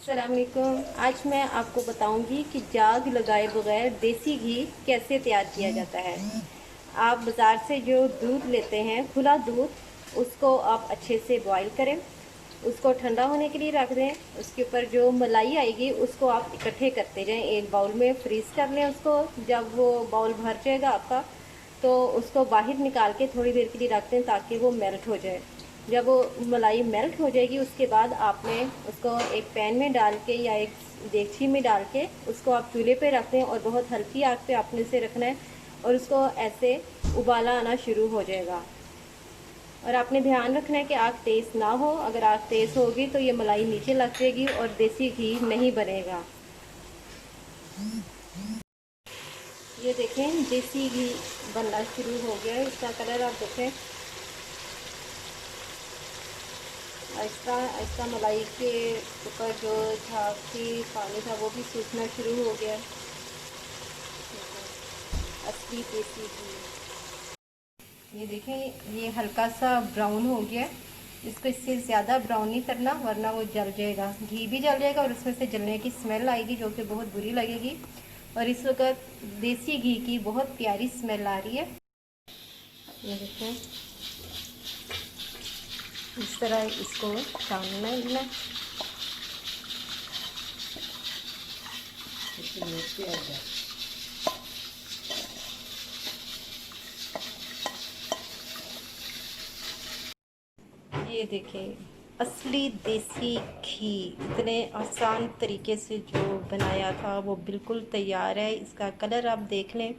अस्सलाम वालेकुम। आज मैं आपको बताऊंगी कि जाग लगाए बगैर देसी घी कैसे तैयार किया जाता है। आप बाज़ार से जो दूध लेते हैं, खुला दूध, उसको आप अच्छे से बॉईल करें, उसको ठंडा होने के लिए रख दें। उसके ऊपर जो मलाई आएगी उसको आप इकट्ठे करते जाएं, एक बाउल में फ्रीज़ कर लें उसको। जब वो बाउल भर जाएगा आपका, तो उसको बाहर निकाल के थोड़ी देर के लिए रख दें ताकि वो मेल्ट हो जाए। जब वो मलाई मेल्ट हो जाएगी उसके बाद आपने उसको एक पैन में डाल के या एक देगची में डाल के उसको आप चूल्हे पे रख दें और बहुत हल्की आग पे आपने इसे रखना है और उसको ऐसे उबाला आना शुरू हो जाएगा। और आपने ध्यान रखना है कि आग तेज़ ना हो। अगर आग तेज़ होगी तो ये मलाई नीचे लग जाएगी और देसी घी नहीं बनेगा। ये देखें, देसी घी बनना शुरू हो गया है। इसका कलर आप देखें, आहिस्ता आहिस्ता मलाई के ऊपर जो झाँकी पानी था वो भी सूखना शुरू हो गया। असली देसी घी, ये देखें, ये हल्का सा ब्राउन हो गया। इसको इससे ज़्यादा ब्राउन नहीं करना वरना वो जल जाएगा, घी भी जल जाएगा और उसमें से जलने की स्मेल आएगी जो कि बहुत बुरी लगेगी। और इस वक्त देसी घी की बहुत प्यारी स्मेल आ रही है। ये देखें, इस तरह इसको छानना है। ये देखें, असली देसी घी इतने आसान तरीके से जो बनाया था वो बिल्कुल तैयार है। इसका कलर आप देख लें,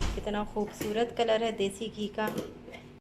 कितना खूबसूरत कलर है देसी घी का।